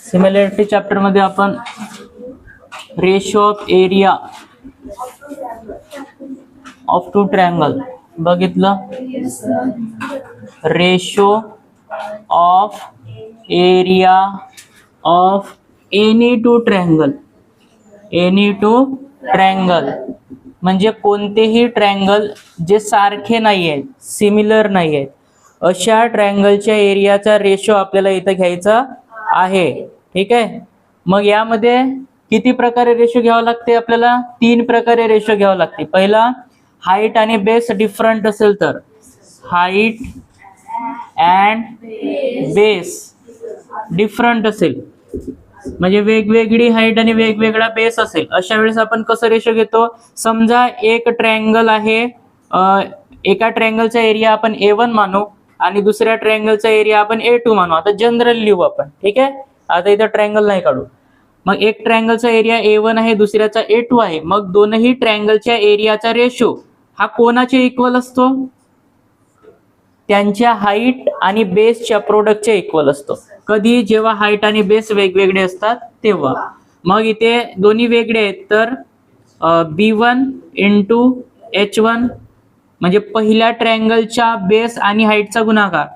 Similarity chapter मध्ये आपण ratio of area of two triangle बघितलं. Ratio of area of any two triangle. Any two triangle म्हणजे कोणतेही triangle जे सारखे नाही आहेत, सिमिलर नाही आहेत, अशा ट्रायंगलच्या एरियाचा रेशो आपल्याला इथं घ्यायचा आहे. ठीक आहे. मग यामध्ये किती प्रकारे रेशो घ्यावा लागते आपल्याला? 3 प्रकारे रेशो घ्यावा लागते. पहिला, हाईट आणि बेस डिफरंट असेल तर हाईट अँड बेस डिफरंट असेल म्हणजे वेगवेगळी हाईट आणि वेगवेगळा बेस असेल, अशा वेळेस आपण कसं रेशो घेतो? समजा एक ट्रायंगल आहे, एका ट्रायंगलचा एरिया आपण A1 मानू आणि दुसऱ्या ट्रायंगलचा एरिया आपण A2 मानू. आता जनरल लिहू आपण. ठीक आहे. आता इथं ट्रायंगल नाही काढू. मग एक ट्रायंगलचा एरिया A1 आहे, दुसऱ्याचा A2 आहे. मग दोनही ट्रायंगलच्या एरियाचा रेशो हा कोणाच्या इक्वल असतो? त्यांच्या हाईट आणि बेसच्या प्रोडक्टच्या इक्वल असतो. कधी? जेव्हा हाईट आणि बेस वेगवेगळे असतात तेव्हा. मग इथे दोन्ही वेगळे आहेत तर B1 इंटू H1 म्हणजे पहिल्या ट्रायंगलच्या बेस आणि हाईटचा गुणाकार,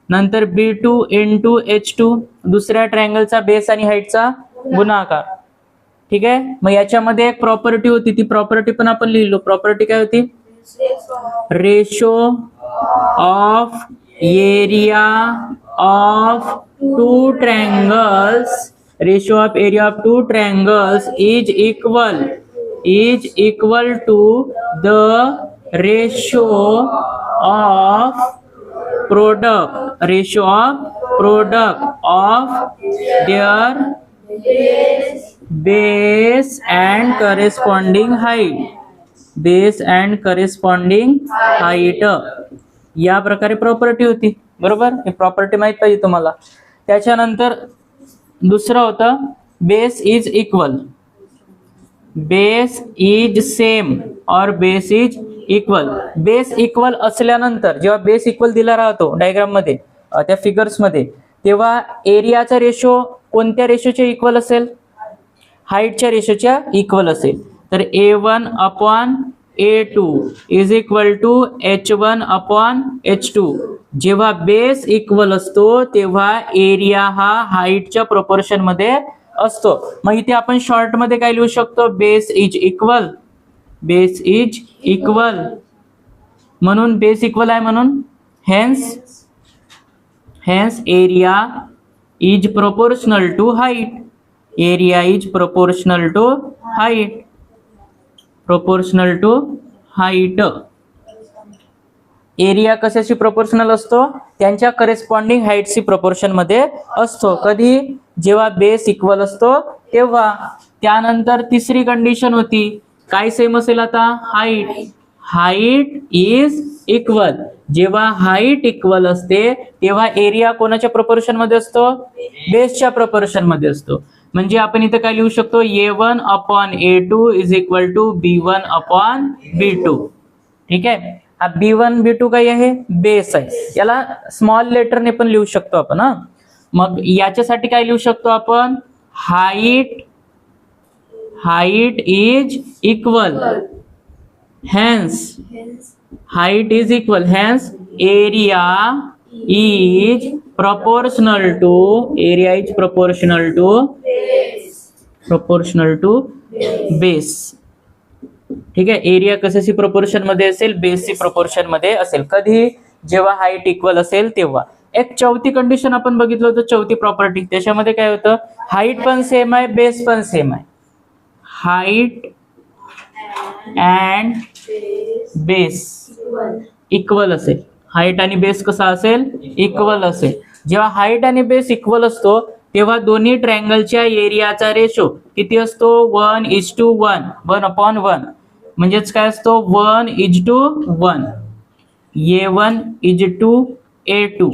नंतर B2 इंटू H2 दुसऱ्या ट्रायंगलचा बेस आणि हाईटचा गुणाकार. ठीक आहे. मग याच्यामध्ये एक प्रॉपर्टी होती, ती प्रॉपर्टी पण आपण लिहिलो. प्रॉपर्टी काय होती? Ratio of area of two triangles, ratio of area of two triangles is equal to the ratio of product of their base and corresponding height. या प्रकारे प्रॉपर्टी होती. बरोबर. ही प्रॉपर्टी माहित पाहिजे तुम्हाला. त्याच्यानंतर दुसरं होतं बेस इज सेम और base is equal. Base equal असल्यानंतर, जेव्हा बेस इक्वल दिला राहतो डायग्राम मध्ये, त्या फिगर्स मध्ये, तेव्हा एरियाचा रेशो कोणत्या रेशोच्या इक्वल असेल? हाईटच्या रेशोच्या इक्वल असेल. तर A1 upon A2 is equal to H1 upon H2. जेव्हा बेस इक्वल असतो तेव्हा एरिया हा हाईटच्या प्रोपोर्शन मध्ये असतो. मग इथे आपण शॉर्ट मध्ये काय लिहू शकतो? बेस इज इक्वल म्हणून बेस इक्वल आहे म्हणून hence area is proportional to height. Area कशाशी प्रोपोर्शनल असतो? त्यांच्या करेस्पॉन्डिंग हाईटशी प्रोपोर्शन मध्ये असतो. कधी? जेव्हा बेस इक्वल असतो तेव्हा. त्यानंतर तिसरी कंडिशन होती, काय सेम असेल आता? Height is equal. जेव्हा हाईट इक्वल असते तेव्हा एरिया कोणाच्या प्रोपोर्शन मध्ये असतो? बेसच्या प्रोपोर्शन मध्ये असतो. म्हणजे आपण इथं काय लिहू शकतो? A1 upon A2 is equal to B1 upon B2. ठीक आहे. हा B1 B2 काय आहे? बेस आहे. याला स्मॉल लेटरने पण लिहू शकतो आपण. मग याच्यासाठी काय लिहू शकतो आपण? Height is equal, hence area is proportional to base. ठीक आहे. एरिया कशाशी प्रोपोर्शन मध्ये असेल? बेसची प्रोपोर्शन मध्ये असेल. कधी? जेव्हा हाईट इक्वल असेल तेव्हा. एक चौथी कंडिशन आपण बघितलं होतं, चौथी प्रॉपर्टी. त्याच्यामध्ये काय होतं? हाईट पण सेम आहे, बेस पण सेम आहे. हाईट अँड बेस इक्वल असेल. हाईट आणि बेस कसा असेल? इक्वल असेल. जेव्हा हाईट आणि बेस इक्वल असतो तेव्हा दोन्ही ट्रायंगलच्या एरियाचा रेशो किती असतो? 1:1, 1/1. म्हणजेच काय असतो? 1:1. A1 to A2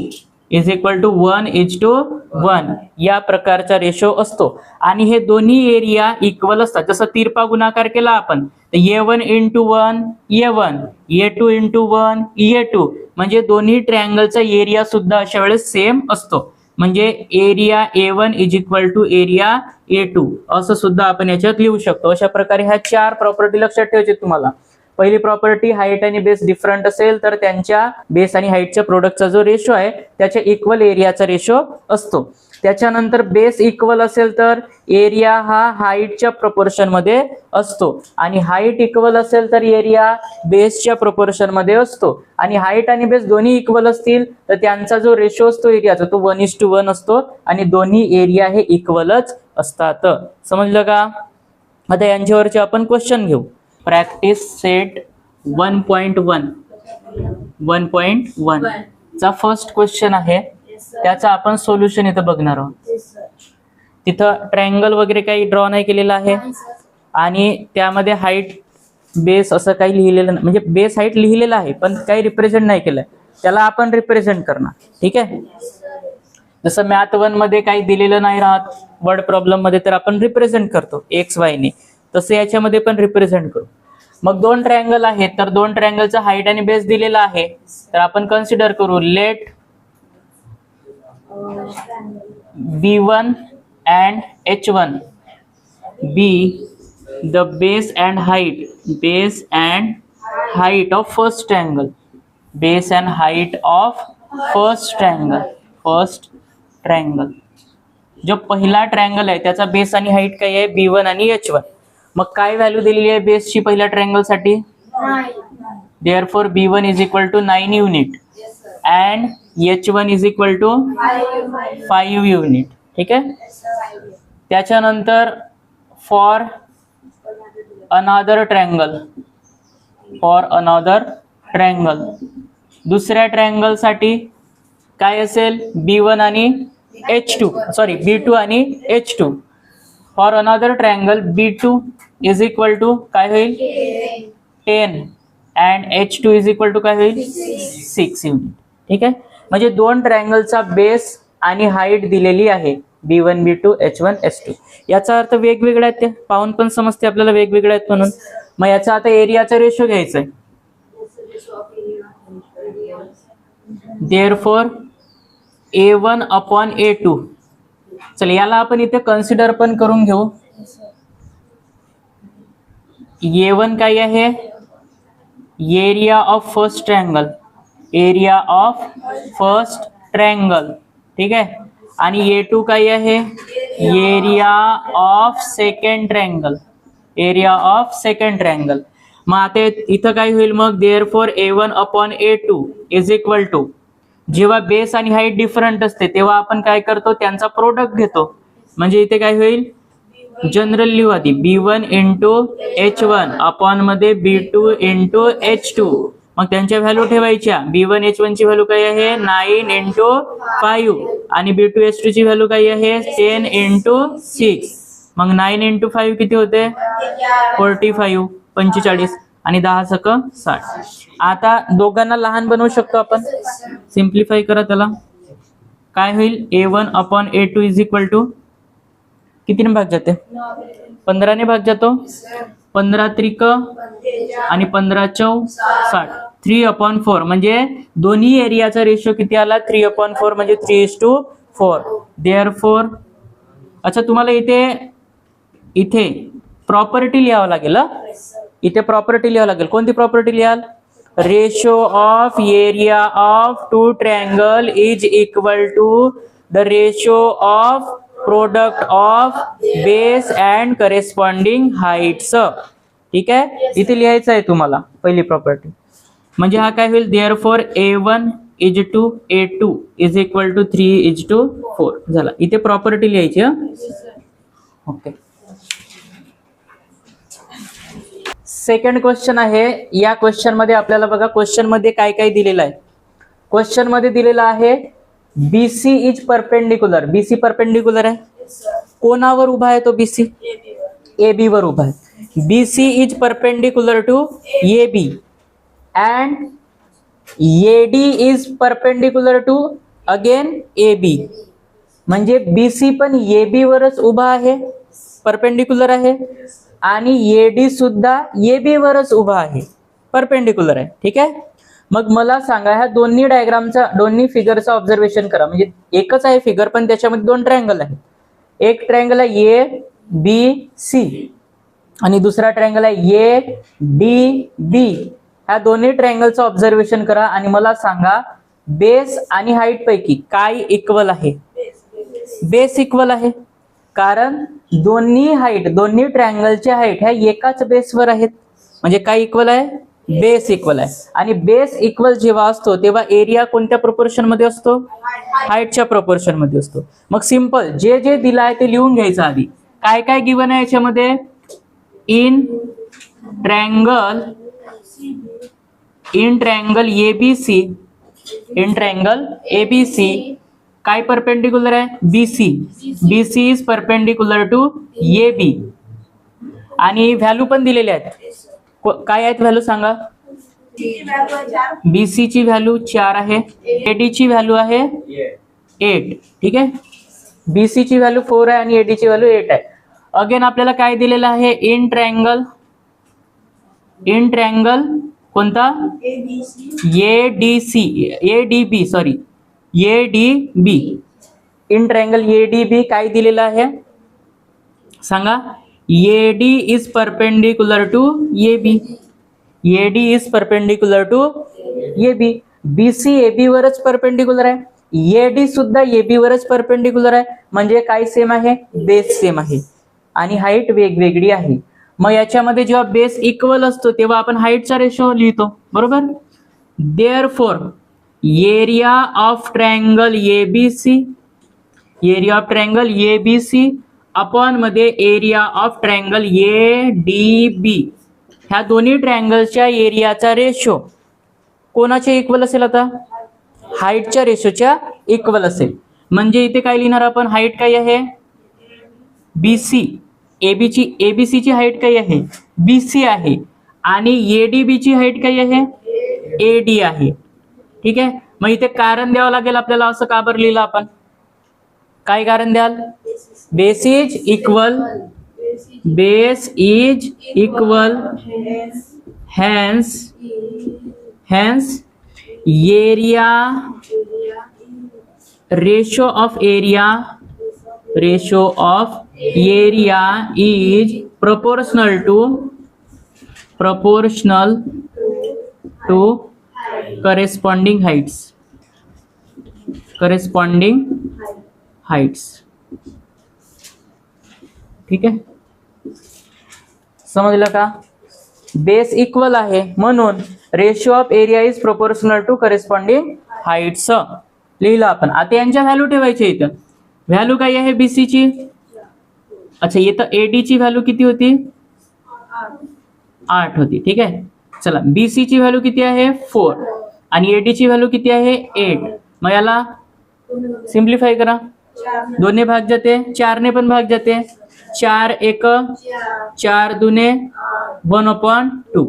is equal to 1:1. या प्रकारचा रेशो असतो. आणि हे दोन्ही एरिया इक्वल असतात. जसं तिरपा गुणाकार केला आपण, A1 into 1 A1, A2 into 1 A2. म्हणजे दोन्ही ट्रायंगलचा एरिया सुद्धा अशा वेळेस सेम असतो. म्हणजे area A1 is equal to area A2 असं सुद्धा आपण याच्यात लिहू शकतो. अशा प्रकारे ह्या 4 प्रॉपर्टी लक्षात ठेवायचे तुम्हाला. पहिली प्रॉपर्टी, हाईट आणि बेस डिफरंट असेल तर त्यांच्या बेस आणि हाईटच्या प्रोडक्टचा जो रेशो आहे त्याच्या इक्वल एरियाचा रेशो असतो. त्याच्यानंतर बेस इक्वल असेल तर एरिया हा हाईटच्या प्रपोर्शन मध्ये असतो आणि हाईट इक्वल असेल तर एरिया बेसच्या प्रपोर्शन मध्ये असतो. आणि हाईट आणि बेस दोन्ही इक्वल असतील तर त्यांचा जो रेशो असतो एरियाचा तो 1:1 असतो आणि दोन्ही एरिया हे इक्वलच असतात. समजलं का? आता यांच्यावरचे आपण क्वेश्चन घेऊ. प्रॅक्टिस सेट 1.1 चा फर्स्ट क्वेश्चन आहे, त्याचा आपण सोल्युशन इथं बघणार आहोत. तिथं ट्रायंगल वगैरे काही ड्रॉ नाही केलेला आहे आणि त्यामध्ये हाईट बेस असं काही लिहिलेलं नाही, म्हणजे बेस हाईट लिहिलेलं आहे पण काही रिप्रेझेंट नाही केलंय, त्याला आपण रिप्रेझेंट करणार. ठीक आहे, जसं मॅथ 1 मध्ये काही दिलेलं नाही राहत वर्ड प्रॉब्लेम मध्ये तर आपण रिप्रेझेंट करतो XY ने, तसं याच्यामध्ये पण रिप्रेझेंट करू. मग 2 ट्रायंगल आहेत तर 2 ट्रायंगलचा हाईट आणि बेस दिलेला आहे तर आपण कन्सिडर करू late B1 and H1 be the base and height of first triangle. Base and height of first triangle. जो पहिला ट्रायंगल आहे त्याचा बेस आणि हाईट काय आहे B1 आणि H1. मग काय व्हॅल्यू दिलेली आहे बेसची पहिल्या ट्रायंगल साठी? 9. Therefore B1 is equal to 9 unit and H1 is equal to 5 unit. ठीक आहे. त्याच्यानंतर फॉर अनदर ट्रायंगल दुसऱ्या ट्रायंगल साठी काय असेल B1 आणि B2 आणि H2. For another triangle B2 is equal to काय होईल 10 and H2 is equal to काय होईल 6 युनिट. ठीक आहे, म्हणजे 2 ट्रायंगलचा बेस आणि हाईट दिलेली आहे B1 B2 H1 H2. याचा अर्थ वेगवेगळ्या आहेत, ते पाहून पण समजते आपल्याला वेगवेगळ्या आहेत म्हणून. मग याचा आता एरियाचा रेशो घ्यायचा आहे. Therefore A1 upon A2. चल याला आपण इथे कन्सिडर पण करून घेऊ. A1 काय आहे एरिया ऑफ फर्स्ट ट्रायंगल. ठीक आहे, आणि A2 काय आहे एरिया ऑफ सेकंड ट्रायंगल. मग आता इथं काय होईल मग therefore A1 upon A2 is equal to, जेव्हा बेस आणि हाईट डिफरंट असते तेव्हा आपण काय करतो त्यांचा प्रोडक्ट घेतो. म्हणजे इथे काय होईल जनरल लिहू आधी B1 इंटू H1 अपॉन मध्ये B2 इंटू H2. मग त्यांच्या व्हॅल्यू ठेवायच्या. B1 H1 ची व्हॅल्यू काय आहे 9 इंटू 5 आणि B2 H2 ची व्हॅल्यू काय आहे 10 इंटू 6. मग 9 इंटू 5 किती होते 45 आणि 10 सक 60. आता दोघांना लहान बनवू शकतो आपण, सिम्प्लिफाय करा त्याला. काय होईल A1 upon A2 is equal to कितीने भाग जाते 15 ने भाग जातो. 15 त्रिक आणि 15 चौ 60. 3/4 म्हणजे दोन्ही एरियाचा रेशो किती आला 3/4 म्हणजे 3:4. देअरफॉर अच्छा तुम्हाला इथे प्रॉपर्टी लिहावं लागेल. इथे प्रॉपर्टी लिहावं लागेल. कोणती प्रॉपर्टी लिहाल? Ratio of area of 2 triangle is equal to the ratio of product of base and corresponding heights. ठीक आहे, इथे लिहायचं आहे तुम्हाला पहिली प्रॉपर्टी. म्हणजे हा काय होईल therefore A1 is to A2 is equal to 3:4 झाला. इथे प्रॉपर्टी लिहायची. ओके, सेकंड क्वेश्चन आहे. या क्वेश्चन मध्ये आपल्याला बघा क्वेश्चन मध्ये काय काय दिलेलं आहे. क्वेश्चन मध्ये दिलेलं आहे BC is perpendicular. BC perpendicular आहे कोणावर उभा आहे तो BC AB वर उभा आहे. BC is perpendicular to AB and AD is perpendicular to again AB. म्हणजे BC पण AB वरच उभा आहे, परपेंडिक्युलर आहे आणि AD सुद्धा AB वरच उभा आहे, परपेंडिक्युलर आहे. ठीक आहे, मग मला सांगा ह्या दोन्ही डायग्रामचा दोन्ही फिगरचा ऑब्झर्वेशन करा. म्हणजे एकच आहे फिगर पण त्याच्यामध्ये दोन ट्रायंगल आहेत. एक ट्रायंगल आहे ए बी सी आणि दुसरा ट्रायंगल आहे ए डी बी. ह्या दोन्ही ट्रायंगलचं ऑब्झर्वेशन करा आणि मला सांगा बेस आणि हाईट पैकी काय इक्वल आहे. बेस इक्वल आहे कारण दोन्ही ट्रायंगलच्या हाईट ह्या एकाच बेसवर आहेत. म्हणजे काय इक्वल आहे, बेस इक्वल आहे. आणि बेस इक्वल जेव्हा असतो तेव्हा एरिया कोणत्या प्रोपोर्शन मध्ये असतो, हाईटच्या प्रोपोर्शन मध्ये असतो. मग सिंपल जे जे दिलं आहे ते लिहून घ्यायचं आधी. काय काय गिवन आहे याच्यामध्ये, in triangle ABC, in triangle ABC काय परपेंडिक्युलर आहे, BC, BC is perpendicular to A B. आणि व्हॅल्यू पण दिलेले आहेत. काय आहेत व्हॅल्यू सांगा. बीसी ची व्हॅल्यू 4 आहे, एडी ची व्हॅल्यू आहे 8. ठीक आहे, बीसी ची व्हॅल्यू 4 आहे आणि एडी ची व्हॅल्यू 8 आहे. अगेन आपल्याला काय दिलेलं आहे, इन ट्रायंगल कोणता, ADB sorry ADB. In triangle ADB काय दिलेलं आहे सांगा. AD is perpendicular to AB. AD is perpendicular to AB. BC AB वरच परपेंडिक्युलर आहे, AD सुद्धा AB वरच परपेंडिक्युलर आहे. म्हणजे काय सेम आहे, बेस सेम आहे आणि हाईट वेगवेगळी आहे. मग याच्यामध्ये जेव्हा बेस इक्वल असतो तेव्हा आपण हाईटचा रेशो लिहितो, बरोबर. Therefore area of triangle ABC upon मध्ये एरिया ऑफ ट्रायंगल एडीबी, ह्या दोन्ही ट्रायंगलच्या एरियाचा रेशो कोणाच्या इक्वल असेल, आता हाईटच्या रेशोच्या इक्वल असेल. म्हणजे इथे काय लिहिणार आपण, हाईट काय आहे बीसी, एबीसी ची हाईट काय आहे बीसी आहे आणि एडीबी ची हाईट काय आहे एडी आहे. ठीक आहे, मग इथे कारण द्यावं लागेल आपल्याला. असं का बरं लिहिलं आपण, काय कारण द्याल, base is equal hence area ratio of area is proportional to corresponding heights. ठीक आहे, समजलं का. बेस इक्वल आहे म्हणून ratio of area is proportional to corresponding heights लिहिलं आपण. आता यांच्या व्हॅल्यू ठेवायच्या इथं. व्हॅल्यू काय आहे बीसी ची, अच्छा इथं एडी ची व्हॅल्यू किती होती 8 होती. ठीक आहे, चला बीसी ची व्हॅल्यू किती आहे 4 आणि एडी ची व्हॅल्यू किती आहे 8. मग याला सिंप्लिफाय करा, 2 ने भाग जाते, 4 ने पण भाग जाते, 4 1 4 2 1/2.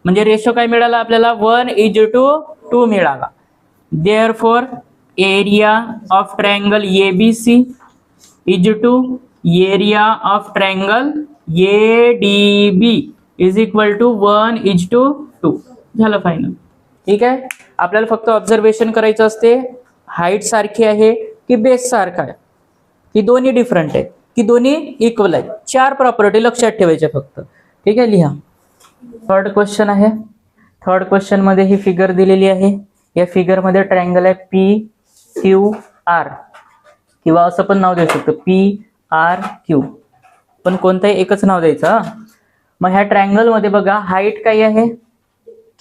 म्हणजे रेशो काय मिळाला आपल्याला 1:2 मिळाला. Therefore area of triangle ABC is to area of triangle ADB is equal to 1:2 झालं फायनल. ठीक आहे, आपल्याला फक्त ऑब्झर्वेशन करायचं असते, हाईट सारखी आहे की बेस सारखा आहे की दोन्ही डिफरंट आहे की दोन्ही इक्वल आहेत. 4 प्रॉपर्टी लक्षात ठेवायच्या फक्त. ठीक आहे, लिहा. थर्ड क्वेश्चन आहे. थर्ड क्वेश्चन मध्ये ही फिगर दिलेली आहे. या फिगर मध्ये ट्रायंगल आहे PQR किंवा असं पण नाव देऊ शकतो PRQ, पण कोणतंही एकच नाव द्यायचं. मग ह्या ट्रायंगल मध्ये बघा हाईट काय आहे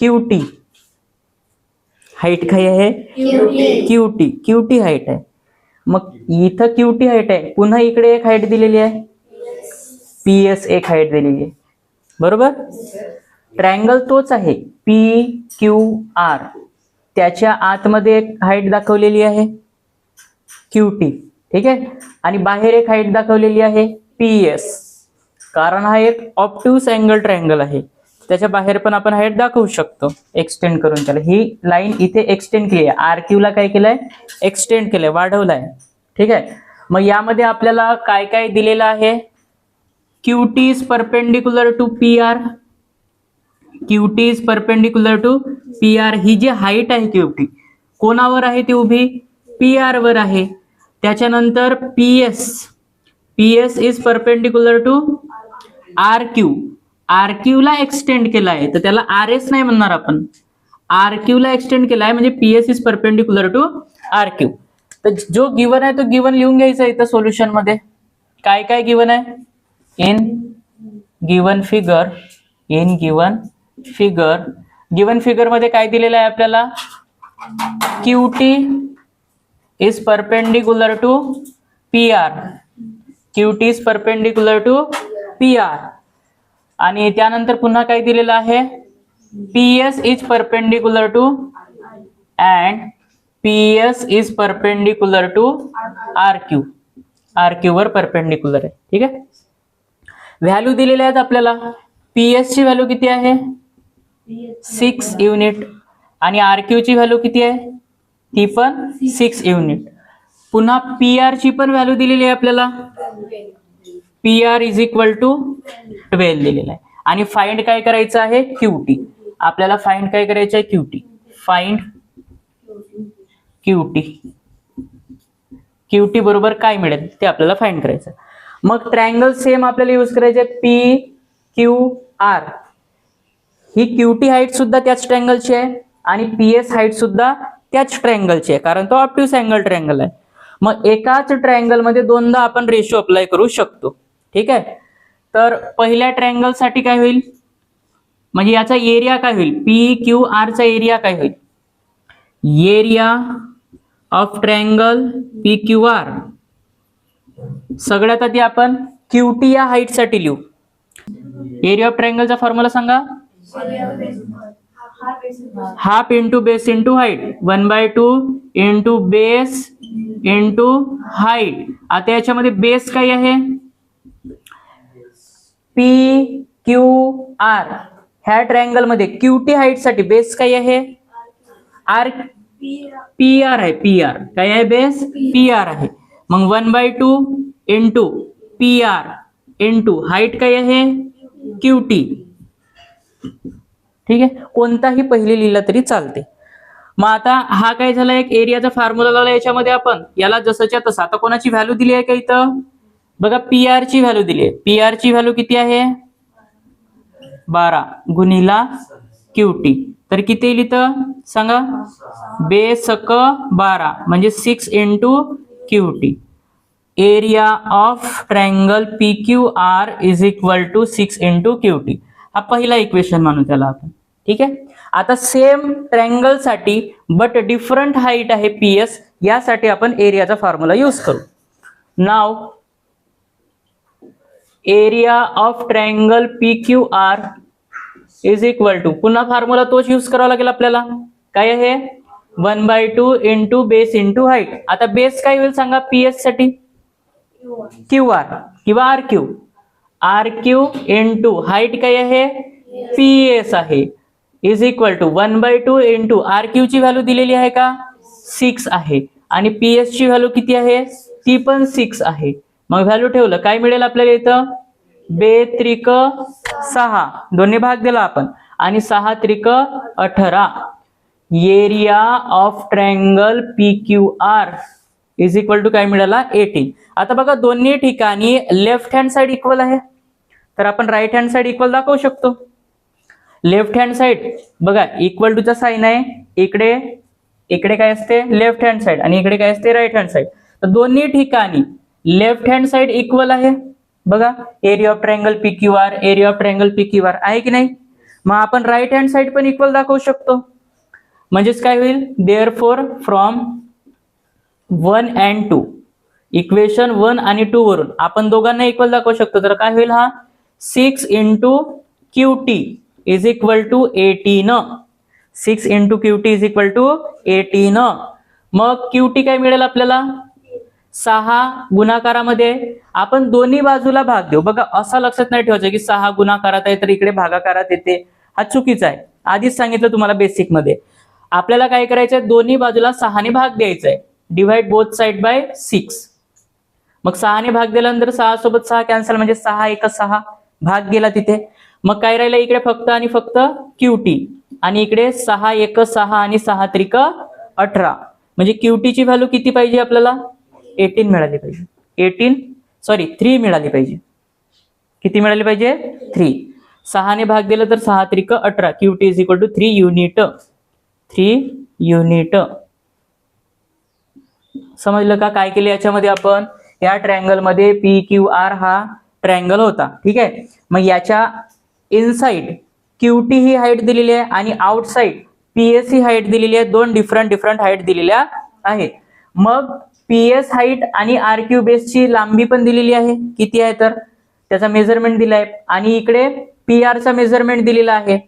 QT. हाईट काय आहे QT हाईट आहे. मग इथं QT हाईट आहे, पुन्हा इकडे एक हाईट दिलेली आहे PS एक हाईट दिलेली आहे, बरोबर. ट्रायंगल तोच आहे PQR, त्याच्या आतमध्ये एक हाईट दाखवलेली आहे QT. ठीक आहे, आणि बाहेर एक हाईट दाखवलेली आहे PS, कारण हा एक ऑब्ट्यूस अँगल ट्रायंगल आहे. त्याच्या बाहेर पण आपण हाईट दाखवू शकतो एक्सटेंड करून. त्याला ही लाईन इथे एक्सटेंड केली आहे, RQ ला काय केलंय एक्सटेंड केलंय, वाढवलाय. ठीक आहे, मग यामध्ये आपल्याला काय काय दिलेलं आहे, QT is perpendicular to PR, QT is perpendicular to PR. ही जी हाईट आहे QT कोणावर आहे ती उभी? PR वर आहे. त्याच्यानंतर PS is perpendicular to RQ. RQ ला एक्सटेंड केला आहे तर त्याला RS नाही म्हणणार आपण, RQ ला एक्सटेंड केला आहे म्हणजे PS is perpendicular to RQ. तर जो गिवन आहे तो गिवन लिहून घ्यायचा इथं सोल्युशन मध्ये. काय काय गिवन आहे? इन गिवन फिगर मध्ये काय दिलेलं आहे आपल्याला? QT is perpendicular to PR. QT is perpendicular to PR. आणि त्यानंतर पुन्हा काय दिलेलं आहे? PS is perpendicular to and PS is perpendicular to RQ. RQ वर परपेंडिक्युलर आहे. ठीक आहे. व्हॅल्यू दिलेल्या आहेत आपल्याला. PS ची व्हॅल्यू किती आहे? 6 युनिट. आणि RQ ची व्हॅल्यू किती आहे? ती पण 6 युनिट. पुन्हा PR ची पण व्हॅल्यू दिलेली आहे आपल्याला. PR इज इक्वल टू 12 दिलेला आहे. आणि फाइंड काय करायचं आहे? QT. आपल्याला फाइंड काय करायचं आहे? QT. फाइंड QT बरोबर काय मिळेल ते आपल्याला फाइंड करायचं. मग ट्रायंगल सेम आपल्याला यूज करायचे PQR. ही QT हाईट सुद्धा त्याच ट्रायंगलची आहे आणि PS हाईट सुद्धा त्याच ट्रायंगलची आहे कारण तो ऑब्ट्यूस अँगल ट्रायंगल आहे. मग एकाच ट्रायंगल मध्ये दोनदा आपण रेशो अप्लाय करू शकतो. ठीक आहे. तर पहिल्या ट्रायंगल साठी काय होईल? म्हणजे याचा एरिया काय होईल? PQR चा एरिया काय होईल? Area of triangle PQR. सगळ्यात आधी आपण QT या हाईट साठी लिहू. एरिया ऑफ ट्रायंगलचा फॉर्म्युला सांगा. Half into base into height. 1/2 into base into height. आता याच्यामध्ये बेस काय आहे? PQR. ह्या ट्रायंगल मध्ये QT हाईट साठी बेस काय आहे? PR आहे. PR काय आहे? बेस PR आहे. मग 1/2 इंटू PR इंटू हाईट काय आहे? QT. ठीक आहे. कोणताही पहिले लिहिला तरी चालते. मग आता हा काय झाला? एक एरियाचा फॉर्म्युला लावला याच्यामध्ये आपण. याला जसंच्या तसं. आता कोणाची व्हॅल्यू दिली आहे का इथं? बघा PR ची व्हॅल्यू दिली आहे. PR ची व्हॅल्यू किती आहे? 12 गुणिला QT. तर किती येईल इथं सांगा? बेसक 12 म्हणजे 6 into QT. Area of triangle PQR is equal to 6 into QT. हा पहिला इक्वेशन मानू त्याला आपण. ठीक आहे. आता सेम ट्रायंगल साठी बट डिफरंट हाईट आहे PS, यासाठी आपण एरियाचा फॉर्म्युला यूज करू. नाव area of triangle PQR is equal to, पुन्हा फॉर्म्युला तोच यूज करावा लागेल आपल्याला. काय आहे? 1/2 इंटू बेस इंटू हाईट. आता बेस काय होईल सांगा PS साठी? QR किंवा RQ. RQ इंटू हाईट काय आहे? PS आहे. Is equal to 1/2 into RQ ची व्हॅल्यू दिलेली आहे का? 6 आहे. आणि PS ची व्हॅल्यू किती आहे? ती पण 6 आहे. मग व्हॅल्यू ठेवलं काय मिळेल आपल्याला इथं? 2 त्रिक 6, दोन्ही भाग दिला आपण, आणि 6 त्रिक 18. Area of triangle PQR is equal to काय मिळाला? 18. आता बघा दोन्ही ठिकाणी लेफ्ट हँड साइड इक्वल आहे, तर आपण राईट हँड साइड इक्वल दाखवू शकतो. लेफ्ट हँड साइड बघा इक्वल टूचा साइन आहे. इकडे काय असते? लेफ्ट हँड साइड, आणि इकडे काय असते? Right hand side. तर दोन्ही ठिकाणी लेफ्ट हँड साइड इक्वल आहे. बघा area of triangle PQR, area of triangle PQR आहे की नाही? मग आपण राईट हँड साइड पण इक्वल दाखवू शकतो. म्हणजेच काय होईल? देअरफॉर फ्रॉम 1 and 2, इक्वेशन 1 आणि 2 वरून आपण दोघांना इक्वल दाखवू शकतो. तर काय होईल? हा 6 into QT is equal to 18. 6 into QT is equal to 18. मग QT काय मिळेल आपल्याला? 6 गुणाकारामध्ये आपण दोन्ही बाजूला भाग देऊ. बघा असं लक्षात नाही ठेवायचं की 6 गुणाकारात आहे तर इकडे भागाकारात येते, हा चुकीचा आहे. आधीच सांगितलं तुम्हाला बेसिक मध्ये. आपल्याला काय करायचंय? दोन्ही बाजूला 6 ने भाग द्यायचा आहे. Divide both side by 6. मग 6 ने भाग दिल्यानंतर 6 सोबत 6 कॅन्सल, म्हणजे 6 1 6 भाग गेला तिथे. मग काय राहिलं इकडे फक्त आणि फक्त QT, आणि इकडे 6 1 6 आणि 6 त्रिक 18, म्हणजे QT ची व्हॅल्यू किती पाहिजे आपल्याला? 18 मिळाली पाहिजे. 3 मिळाली पाहिजे. किती मिळाली पाहिजे? 3. 6 ने भाग दिला तर 6 त्रिक 18. QT is equal to 3 unit. 3 unit. समजलं का काय केलं याच्यामध्ये आपण? या ट्रायंगल मध्ये PQR हा ट्रायंगल होता, ठीक आहे. मग याच्या इनसाइड QT ही हाईट दिलेली आहे आणि आउटसाइड PS ही हाईट दिलेली आहे. दोन डिफरंट हाईट दिलेल्या आहेत. मग PS हाईट आणि RQ बेसची लांबी पण दिलेली आहे. किती आहे तर त्याचा मेजरमेंट दिलाय, आणि इकडे PR चा मेजरमेंट दिलेला आहे,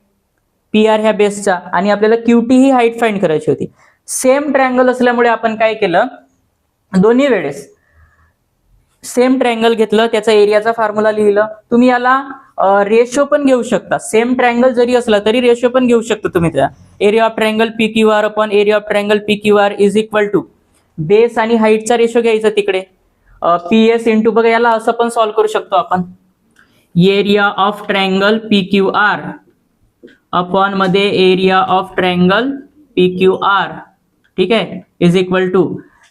PR ह्या बेसचा, आणि आपल्याला QT ही हाईट फाइंड करायची होती. सेम ट्रायंगल असल्यामुळे आपण काय केलं, दोन्ही वेळेस सेम ट्रायंगल घेतलं, त्याचा एरियाचा फॉर्म्युला लिहिलं. तुम्ही याला रेशो पण घेऊ शकता. सेम ट्रायंगल जरी असला तरी रेशो पण घेऊ शकता तुम्ही. त्या area of triangle PQR upon area of triangle PQR is equal to base आणि हाईटचा रेशो घ्यायचा तिकडे, PS इंटू, बघा याला असं पण सॉल्व्ह करू शकतो आपण, area of triangle PQR upon मध्ये एरिया ऑफ ट्रायंगल PQR, ठीक आहे, इज इक्वल टू,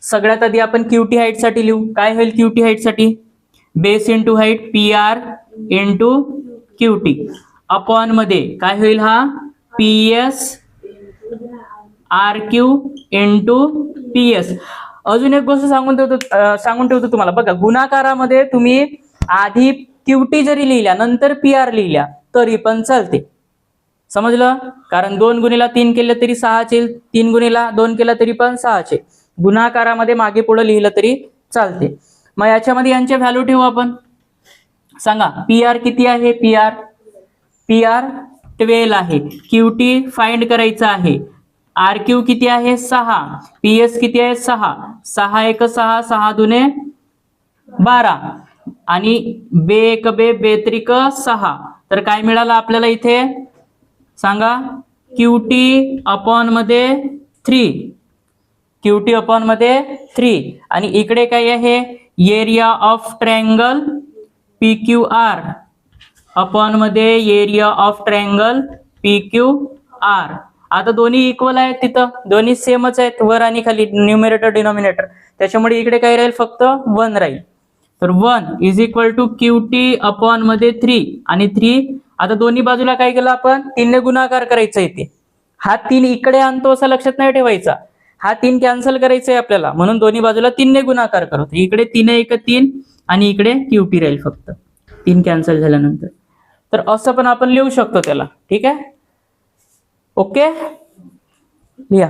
सगळ्यात आधी आपण QT हाईट साठी लिहू. काय होईल QT हाईट साठी? Base into height PR into QT upon मध्ये काय होईल हा PS RQ इंटू PS. अजून एक गोष्ट सांगून ठेवतो तुम्हाला, बघा गुणाकारामध्ये तुम्ही आधी QT जरी लिहिल्या नंतर PR लिहिल्या तरी पण चालते. समजलं? कारण 2 गुणिला 3 केलं तरी 6चे, 3 गुणिला 2 केलं तरी पण 6चे. गुणाकारामध्ये मागे पुढे लिहिलं तरी चालते. मग याच्यामध्ये यांचे व्हॅल्यू ठेवू आपण. सांगा PR किती आहे? PR 12 आहे. QT फाइंड करायचा आहे. RQ किती आहे? 6. PS किती आहे? 6. 6 1 6, 6 दुने 12, आणि बे 1 बे, बे त्रिक 6. तर काय मिळालं आपल्याला इथे? सांगा. QT अपॉन मध्ये 3. QT अपॉन मध्ये 3, आणि इकडे काय आहे? Area of triangle PQR upon मध्ये एरिया ऑफ ट्रायंगल PQR. आता दोन्ही इक्वल आहेत, तिथं दोन्ही सेमच आहेत, वर आणि खाली, न्यूमरेटर डिनॉमिनेटर. त्याच्यामुळे इकडे काय राहील? फक्त 1 राहील. तर 1 is equal to QT upon मध्ये 3, आणि 3 आता दोन्ही बाजूला काय केलं आपण? 3 ने गुणाकार करायचा इथे. हा 3 इकडे आणतो असं लक्षात नाही ठेवायचा. हा 3 कॅन्सल करायचा आहे आपल्याला, म्हणून दोन्ही बाजूला 3 ने गुणाकार करतो. इकडे 3 1 3, आणि इकडे QT राहील फक्त 3 कॅन्सल झाल्यानंतर. तर असं पण आपण लिहू शकतो त्याला, ठीक आहे. ओके, लिहा.